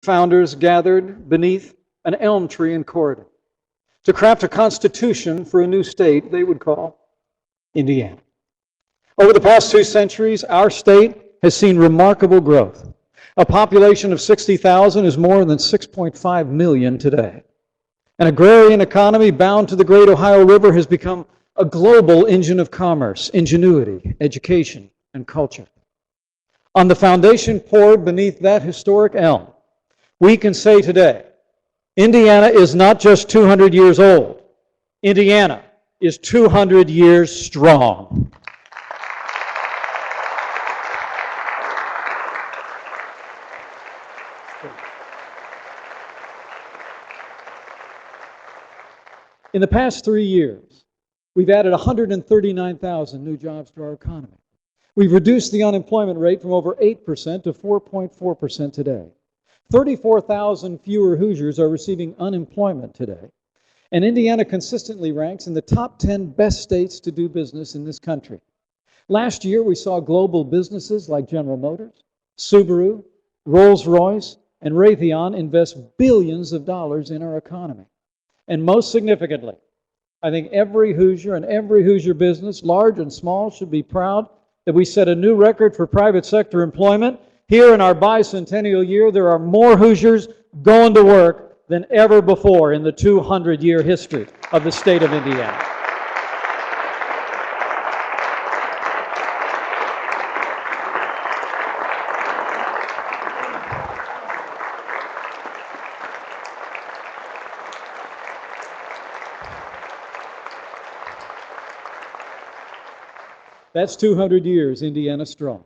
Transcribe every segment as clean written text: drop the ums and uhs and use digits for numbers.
founders gathered beneath an elm tree in Corridor to craft a constitution for a new state they would call Indiana. Over the past 2 centuries, our state has seen remarkable growth. A population of 60,000 is more than 6.5 million today. An agrarian economy bound to the great Ohio River has become a global engine of commerce, ingenuity, education, and culture. On the foundation poured beneath that historic elm, we can say today, Indiana is not just 200 years old. Indiana is 200 years strong. In the past 3 years, we've added 139,000 new jobs to our economy. We've reduced the unemployment rate from over 8% to 4.4% today. 34,000 fewer Hoosiers are receiving unemployment today. And Indiana consistently ranks in the top 10 best states to do business in this country. Last year, we saw global businesses like General Motors, Subaru, Rolls-Royce, and Raytheon invest billions of dollars in our economy. And most significantly, I think every Hoosier and every Hoosier business, large and small, should be proud that we set a new record for private sector employment. Here in our bicentennial year, there are more Hoosiers going to work than ever before in the 200-year history of the state of Indiana. That's 200 years, Indiana strong.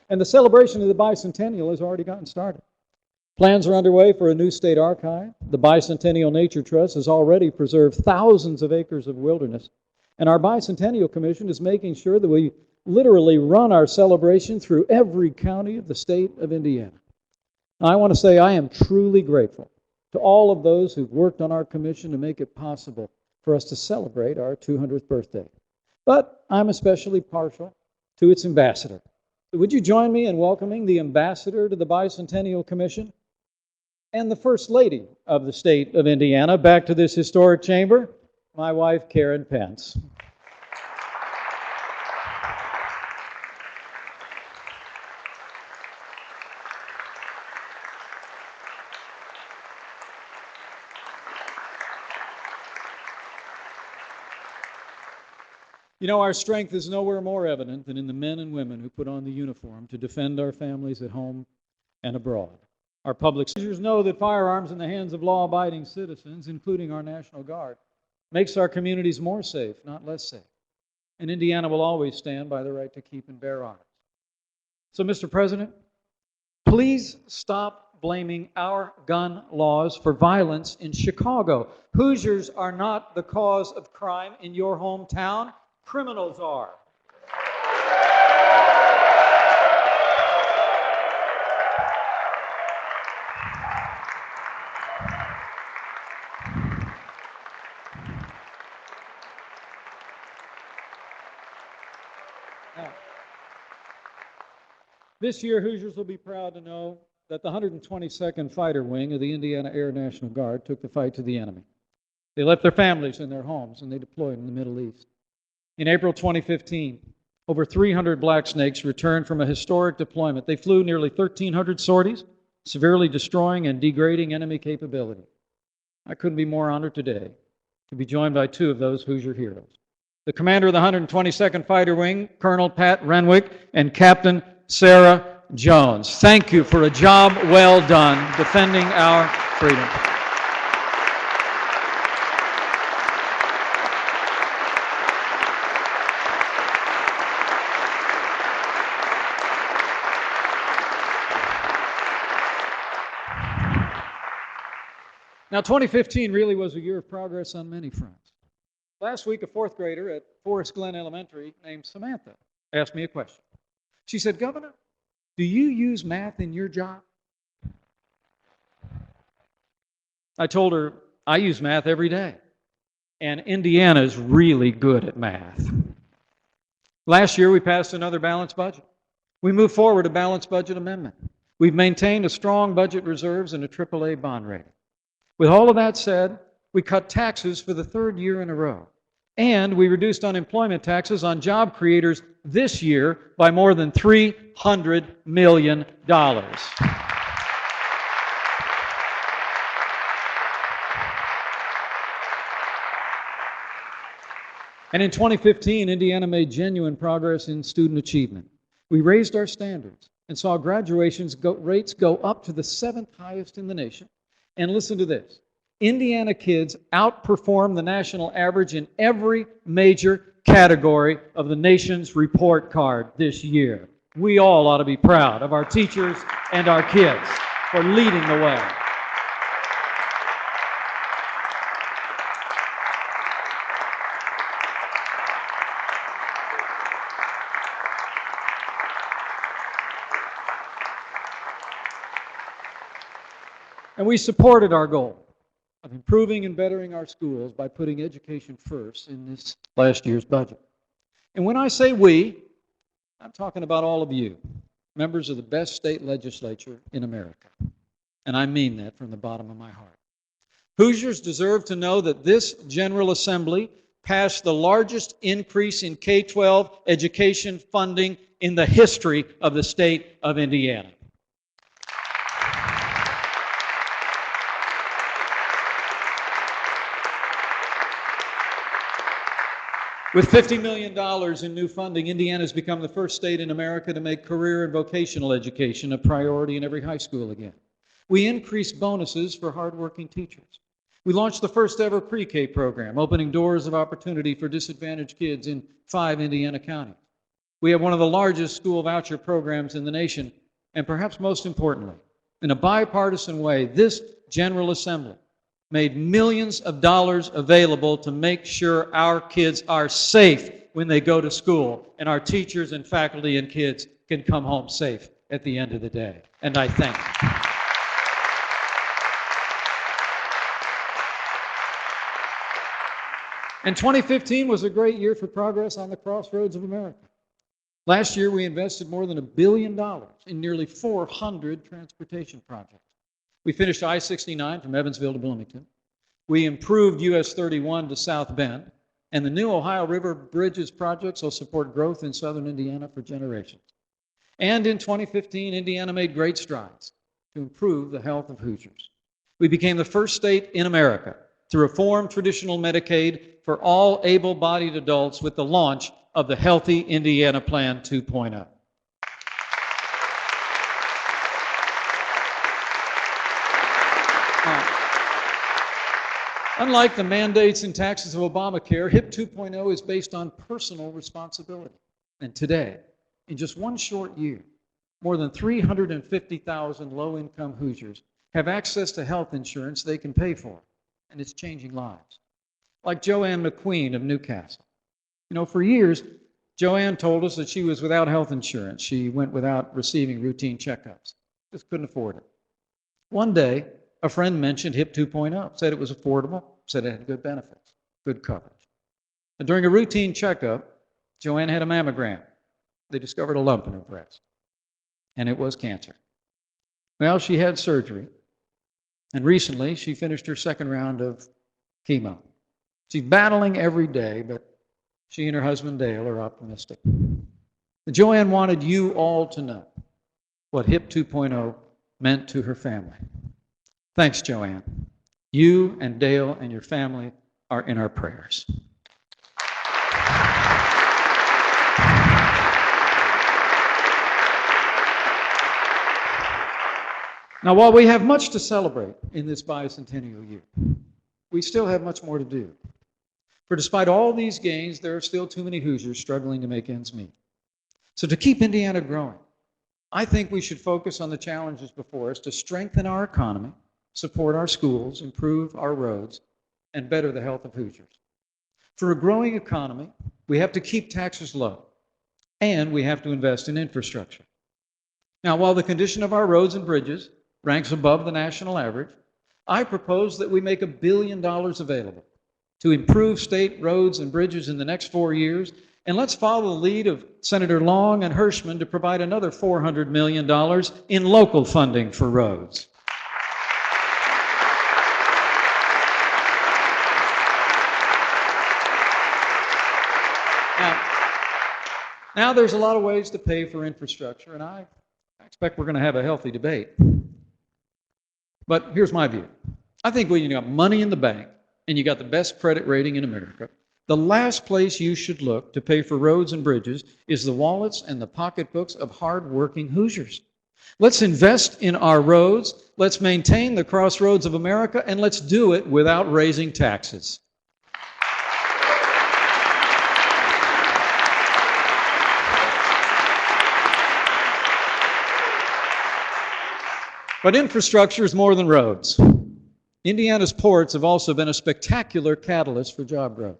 And the celebration of the bicentennial has already gotten started. Plans are underway for a new state archive. The Bicentennial Nature Trust has already preserved thousands of acres of wilderness. And our Bicentennial Commission is making sure that we literally run our celebration through every county of the state of Indiana. Now, I want to say I am truly grateful to all of those who've worked on our commission to make it possible for us to celebrate our 200th birthday. But I'm especially partial to its ambassador. So would you join me in welcoming the ambassador to the Bicentennial Commission and the First Lady of the state of Indiana back to this historic chamber, my wife, Karen Pence. You know, our strength is nowhere more evident than in the men and women who put on the uniform to defend our families at home and abroad. Our public soldiers know that firearms in the hands of law-abiding citizens, including our National Guard, makes our communities more safe, not less safe. And Indiana will always stand by the right to keep and bear arms. So, Mr. President, please stop blaming our gun laws for violence in Chicago. Hoosiers are not the cause of crime in your hometown. Criminals are. Now, this year, Hoosiers will be proud to know that the 122nd Fighter Wing of the Indiana Air National Guard took the fight to the enemy. They left their families in their homes and they deployed in the Middle East. In April 2015, over 300 Black Snakes returned from a historic deployment. They flew nearly 1,300 sorties, severely destroying and degrading enemy capability. I couldn't be more honored today to be joined by two of those Hoosier heroes. The commander of the 122nd Fighter Wing, Colonel Pat Renwick, and Captain Sarah Jones. Thank you for a job well done defending our freedom. Now, 2015 really was a year of progress on many fronts. Last week, a fourth grader at Forest Glen Elementary named Samantha asked me a question. She said, "Governor, do you use math in your job?" I told her, I use math every day, and Indiana is really good at math. Last year, we passed another balanced budget. We moved forward a balanced budget amendment. We've maintained a strong budget reserves and a AAA bond rating. With all of that said, we cut taxes for the third year in a row. And we reduced unemployment taxes on job creators this year by more than $300 million. And in 2015, Indiana made genuine progress in student achievement. We raised our standards and saw graduation rates go up to the 7th highest in the nation. And listen to this. Indiana kids outperformed the national average in every major category of the nation's report card this year. We all ought to be proud of our teachers and our kids for leading the way. And we supported our goal of improving and bettering our schools by putting education first in this last year's budget. And when I say we, I'm talking about all of you, members of the best state legislature in America. And I mean that from the bottom of my heart. Hoosiers deserve to know that this General Assembly passed the largest increase in K-12 education funding in the history of the state of Indiana. With $50 million in new funding, Indiana has become the first state in America to make career and vocational education a priority in every high school again. We increased bonuses for hardworking teachers. We launched the first ever pre-K program, opening doors of opportunity for disadvantaged kids in 5 Indiana counties. We have one of the largest school voucher programs in the nation, and perhaps most importantly, in a bipartisan way, this General Assembly made millions of dollars available to make sure our kids are safe when they go to school, and our teachers and faculty and kids can come home safe at the end of the day. And I thank you. And 2015 was a great year for progress on the crossroads of America. Last year, we invested more than $1 billion in nearly 400 transportation projects. We finished I-69 from Evansville to Bloomington. We improved US 31 to South Bend. And the new Ohio River Bridges projects will support growth in southern Indiana for generations. And in 2015, Indiana made great strides to improve the health of Hoosiers. We became the first state in America to reform traditional Medicaid for all able-bodied adults with the launch of the Healthy Indiana Plan 2.0. Unlike the mandates and taxes of Obamacare, HIP 2.0 is based on personal responsibility. And today, in just one short year, more than 350,000 low-income Hoosiers have access to health insurance they can pay for, and it's changing lives. Like Joanne McQueen of Newcastle. You know, for years, Joanne told us that she was without health insurance. She went without receiving routine checkups. Just couldn't afford it. One day, a friend mentioned HIP 2.0, said it was affordable, said it had good benefits, good coverage. And during a routine checkup, Joanne had a mammogram. They discovered a lump in her breast, and it was cancer. Well, she had surgery, and recently she finished her second round of chemo. She's battling every day, but she and her husband Dale are optimistic. Joanne wanted you all to know what HIP 2.0 meant to her family. Thanks, Joanne. You and Dale and your family are in our prayers. Now, while we have much to celebrate in this bicentennial year, we still have much more to do. For despite all these gains, there are still too many Hoosiers struggling to make ends meet. So to keep Indiana growing, I think we should focus on the challenges before us to strengthen our economy, support our schools, improve our roads, and better the health of Hoosiers. For a growing economy, we have to keep taxes low, and we have to invest in infrastructure. Now, while the condition of our roads and bridges ranks above the national average, I propose that we make $1 billion available to improve state roads and bridges in the next 4 years And let's follow the lead of Senator Long and Hirschman to provide another $400 million in local funding for roads. Now there's a lot of ways to pay for infrastructure, and I expect we're going to have a healthy debate. But here's my view. I think when you got money in the bank and you got the best credit rating in America, the last place you should look to pay for roads and bridges is the wallets and the pocketbooks of hard-working Hoosiers. Let's invest in our roads, let's maintain the crossroads of America, and let's do it without raising taxes. But infrastructure is more than roads. Indiana's ports have also been a spectacular catalyst for job growth.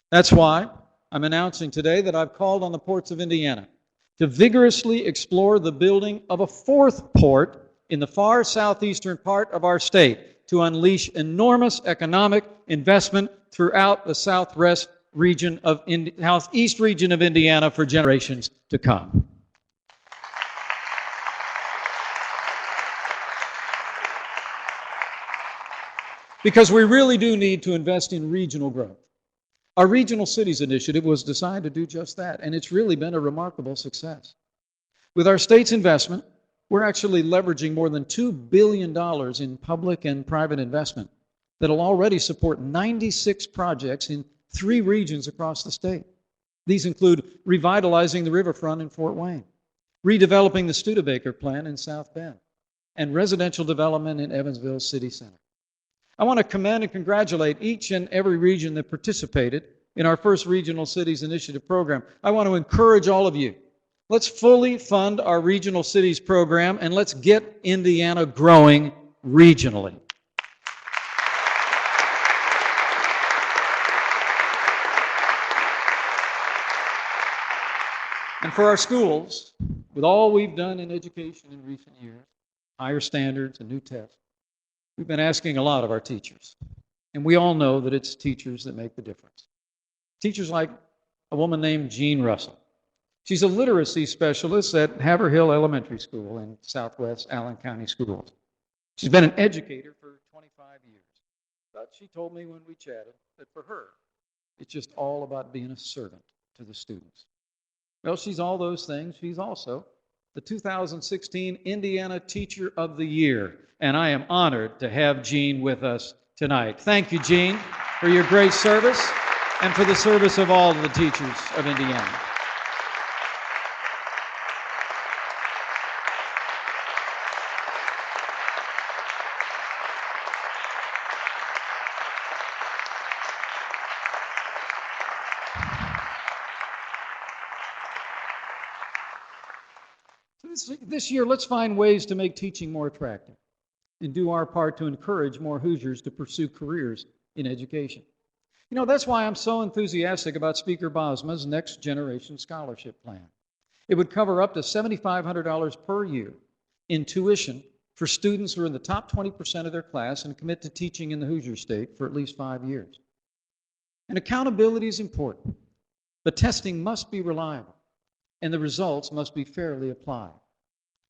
That's why I'm announcing today that I've called on the ports of Indiana to vigorously explore the building of a fourth port in the far southeastern part of our state to unleash enormous economic investment throughout the southeast region of Indiana for generations to come. Because we really do need to invest in regional growth. Our Regional Cities Initiative was designed to do just that, and it's really been a remarkable success. With our state's investment, we're actually leveraging more than $2 billion in public and private investment that'll already support 96 projects in 3 regions across the state. These include revitalizing the riverfront in Fort Wayne, redeveloping the Studebaker plant in South Bend, and residential development in Evansville City Center. I want to commend and congratulate each and every region that participated in our first Regional Cities Initiative program. I want to encourage all of you. Let's fully fund our Regional Cities program and let's get Indiana growing regionally. And for our schools, with all we've done in education in recent years, higher standards and new tests, we've been asking a lot of our teachers. And we all know that it's teachers that make the difference. Teachers like a woman named Jean Russell. She's a literacy specialist at Haverhill Elementary School in Southwest Allen County Schools. She's been an educator for 25 years. But she told me when we chatted that for her, it's just all about being a servant to the students. Well, she's all those things. She's also the 2016 Indiana Teacher of the Year. And I am honored to have Jean with us tonight. Thank you, Jean, for your great service and for the service of all of the teachers of Indiana. This year, let's find ways to make teaching more attractive and do our part to encourage more Hoosiers to pursue careers in education. You know, that's why I'm so enthusiastic about Speaker Bosma's Next Generation Scholarship Plan. It would cover up to $7,500 per year in tuition for students who are in the top 20% of their class and commit to teaching in the Hoosier State for at least 5 years. And accountability is important, but testing must be reliable, and the results must be fairly applied.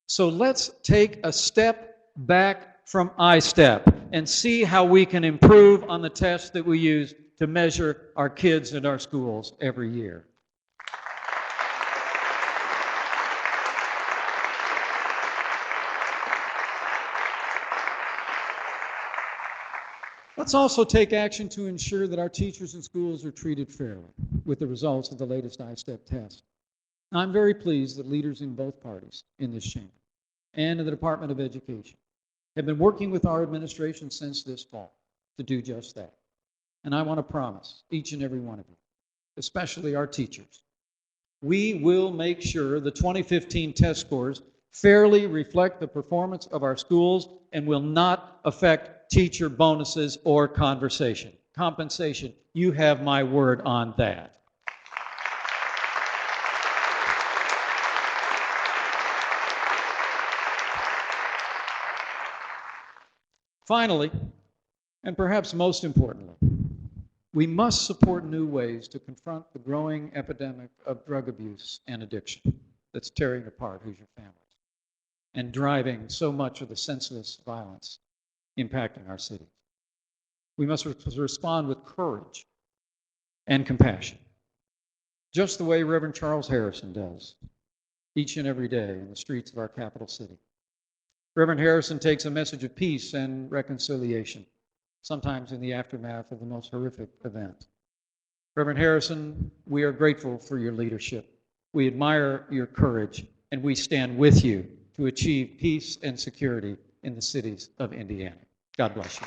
So let's take a step back from I-STEP and see how we can improve on the tests that we use to measure our kids in our schools every year. Let's also take action to ensure that our teachers and schools are treated fairly with the results of the latest I-STEP test. I'm very pleased that leaders in both parties in this chamber and in the Department of Education have been working with our administration since this fall to do just that. And I want to promise each and every one of you, especially our teachers, we will make sure the 2015 test scores fairly reflect the performance of our schools and will not affect teacher bonuses or compensation. You have my word on that. Finally, and perhaps most importantly, We must support new ways to confront the growing epidemic of drug abuse and addiction that's tearing apart Hoosier families and driving so much of the senseless violence impacting our cities. We must respond with courage and compassion, just the way Reverend Charles Harrison does each and every day in the streets of our capital city. Reverend Harrison takes a message of peace and reconciliation, sometimes in the aftermath of the most horrific event. Reverend Harrison, we are grateful for your leadership. We admire your courage, and we stand with you to achieve peace and security in the cities of Indiana. God bless you.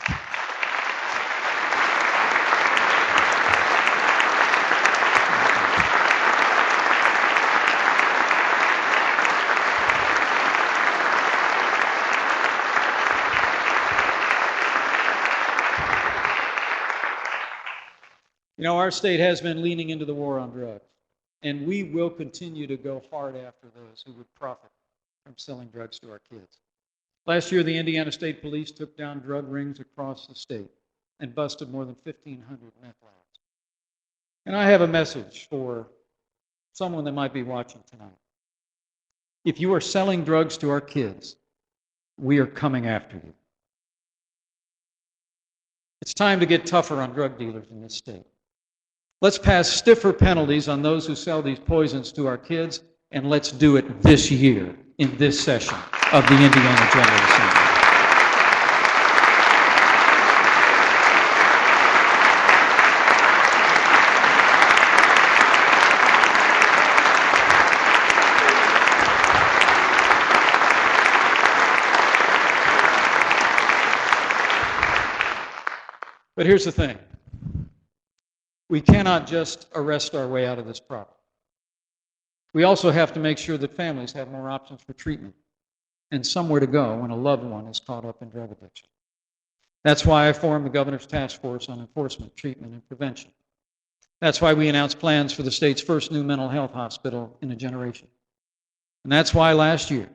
You know, our state has been leaning into the war on drugs, and we will continue to go hard after those who would profit from selling drugs to our kids. Last year, the Indiana State Police took down drug rings across the state and busted more than 1,500 meth labs. And I have a message for someone that might be watching tonight. If you are selling drugs to our kids, we are coming after you. It's time to get tougher on drug dealers in this state. Let's pass stiffer penalties on those who sell these poisons to our kids, and let's do it this year in this session of the Indiana General Assembly. But here's the thing. We cannot just arrest our way out of this problem. We also have to make sure that families have more options for treatment and somewhere to go when a loved one is caught up in drug addiction. That's why I formed the Governor's Task Force on Enforcement, Treatment, and Prevention. That's why we announced plans for the state's first new mental health hospital in a generation. And that's why last year,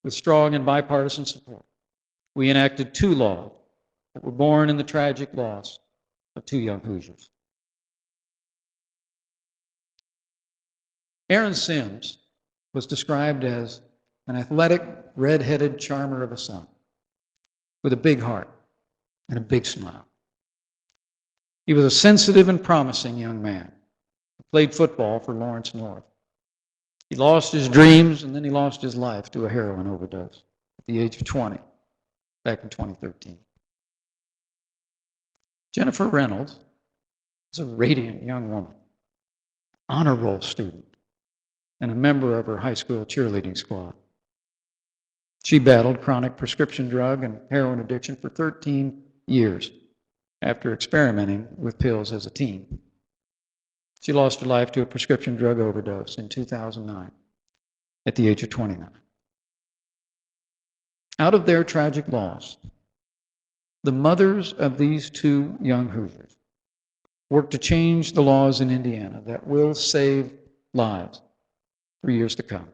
with strong and bipartisan support, we enacted 2 laws that were born in the tragic loss of 2 young Hoosiers. Aaron Sims was described as an athletic, red-headed charmer of a son with a big heart and a big smile. He was a sensitive and promising young man who played football for Lawrence North. He lost his dreams and then he lost his life to a heroin overdose at the age of 20 back in 2013. Jennifer Reynolds is a radiant young woman, honor roll student, and a member of her high school cheerleading squad. She battled chronic prescription drug and heroin addiction for 13 years after experimenting with pills as a teen. She lost her life to a prescription drug overdose in 2009 at the age of 29. Out of their tragic loss, the mothers of these 2 young Hoosiers worked to change the laws in Indiana that will save lives for years to come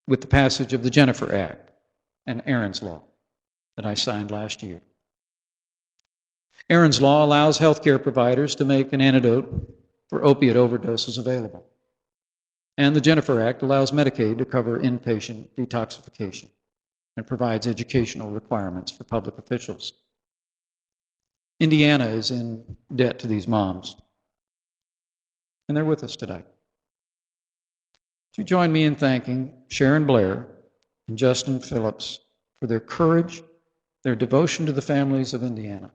with the passage of the Jennifer Act and Aaron's Law that I signed last year. Aaron's Law allows healthcare providers to make an antidote for opiate overdoses available. And the Jennifer Act allows Medicaid to cover inpatient detoxification and provides educational requirements for public officials. Indiana is in debt to these moms, and they're with us today. Would you join me in thanking Sharon Blair and Justin Phillips for their courage, their devotion to the families of Indiana.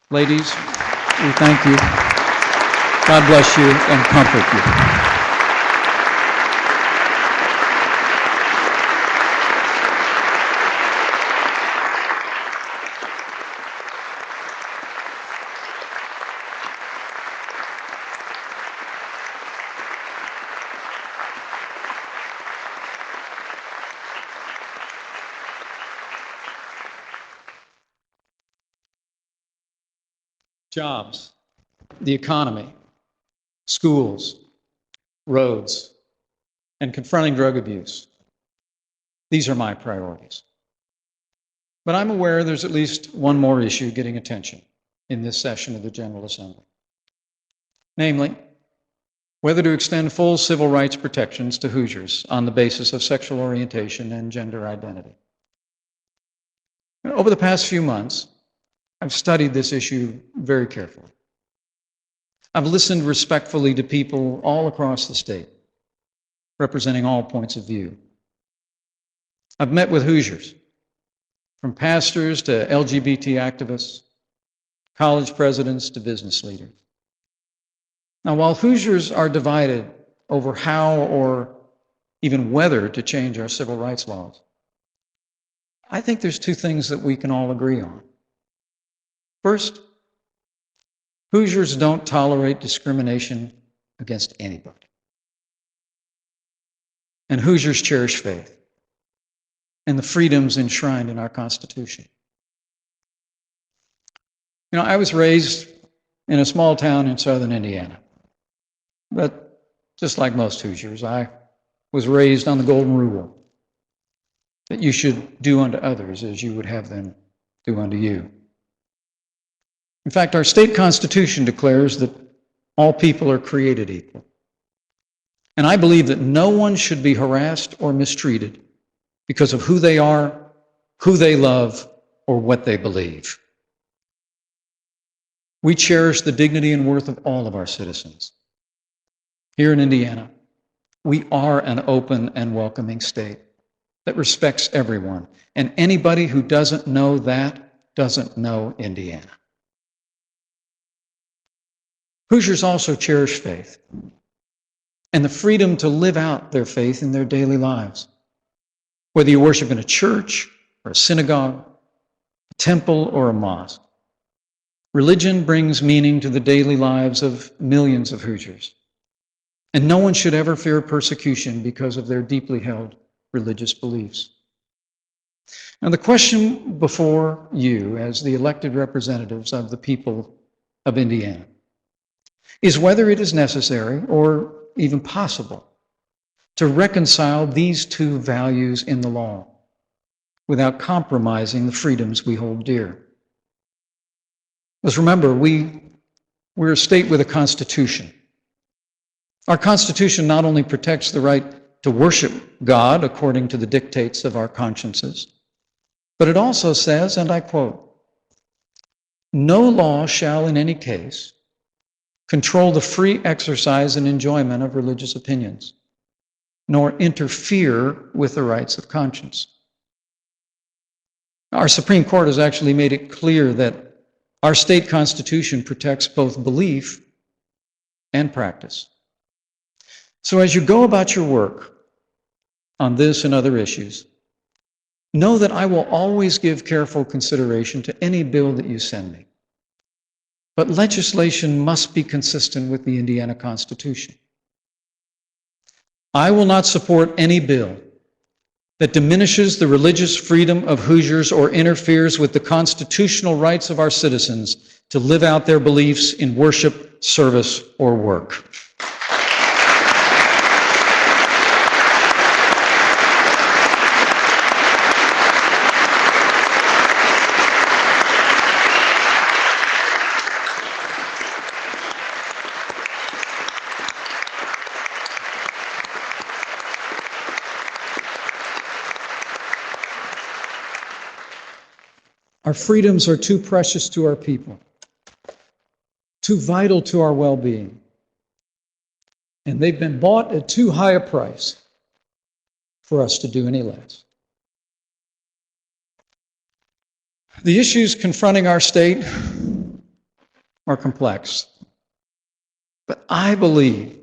Ladies, we thank you. God bless you and comfort you. Jobs, the economy, schools, roads, and confronting drug abuse. These are my priorities. But I'm aware there's at least one more issue getting attention, in this session of the General Assembly. Namely, whether to extend full civil rights protections to Hoosiers on the basis of sexual orientation and gender identity. Over the past few months, I've studied this issue very carefully. I've listened respectfully to people all across the state, representing all points of view. I've met with Hoosiers, from pastors to LGBT activists, college presidents to business leaders. Now, while Hoosiers are divided over how or even whether to change our civil rights laws, I think there's two things that we can all agree on. First, Hoosiers don't tolerate discrimination against anybody. And Hoosiers cherish faith and the freedoms enshrined in our Constitution. You know, I was raised in a small town in southern Indiana. But just like most Hoosiers, I was raised on the golden rule that you should do unto others as you would have them do unto you. In fact, our state constitution declares that all people are created equal. And I believe that no one should be harassed or mistreated because of who they are, who they love, or what they believe. We cherish the dignity and worth of all of our citizens. Here in Indiana, we are an open and welcoming state that respects everyone. And anybody who doesn't know that doesn't know Indiana. Hoosiers also cherish faith and the freedom to live out their faith in their daily lives. Whether you worship in a church or a synagogue, a temple or a mosque, religion brings meaning to the daily lives of millions of Hoosiers. And no one should ever fear persecution because of their deeply held religious beliefs. Now, the question before you, as the elected representatives of the people of Indiana, is whether it is necessary or even possible to reconcile these two values in the law without compromising the freedoms we hold dear. Let's remember, we're a state with a constitution. Our Constitution not only protects the right to worship God according to the dictates of our consciences, but it also says, and I quote, "No law shall in any case control the free exercise and enjoyment of religious opinions, nor interfere with the rights of conscience." Our Supreme Court has actually made it clear that our state constitution protects both belief and practice. So as you go about your work on this and other issues, know that I will always give careful consideration to any bill that you send me. But legislation must be consistent with the Indiana Constitution. I will not support any bill that diminishes the religious freedom of Hoosiers or interferes with the constitutional rights of our citizens to live out their beliefs in worship, service, or work. Our freedoms are too precious to our people, too vital to our well-being, and they've been bought at too high a price for us to do any less. The issues confronting our state are complex, but I believe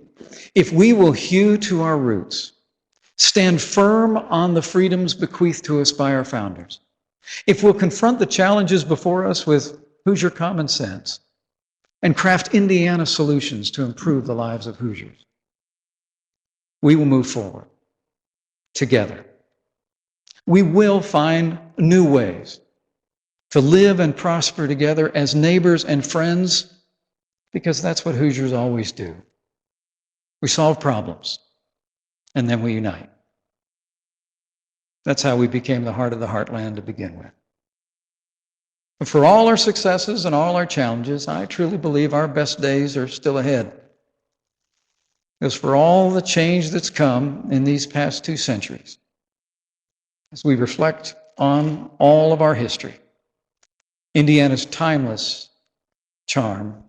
if we will hew to our roots, stand firm on the freedoms bequeathed to us by our founders, if we'll confront the challenges before us with Hoosier common sense and craft Indiana solutions to improve the lives of Hoosiers, we will move forward together. We will find new ways to live and prosper together as neighbors and friends, because that's what Hoosiers always do. We solve problems, and then we unite. That's how we became the heart of the heartland to begin with. But for all our successes and all our challenges, I truly believe our best days are still ahead. Because for all the change that's come in these past 2 centuries, as we reflect on all of our history, Indiana's timeless charm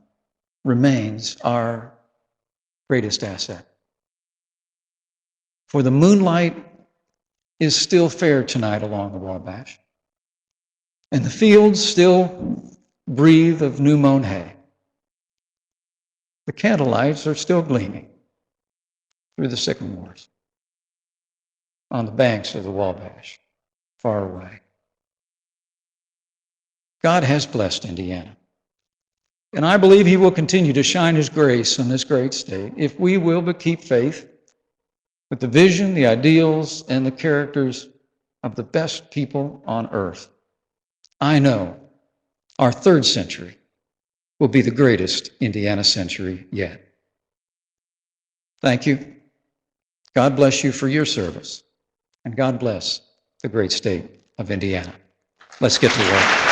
remains our greatest asset. For the moonlight is still fair tonight along the Wabash, and the fields still breathe of new-mown hay. The candlelights are still gleaming through the sycamores on the banks of the Wabash, far away. God has blessed Indiana, and I believe he will continue to shine his grace on this great state if we will but keep faith with the vision, the ideals, and the characters of the best people on earth. I know our 3rd century will be the greatest Indiana century yet. Thank you. God bless you for your service, and God bless the great state of Indiana. Let's get to work.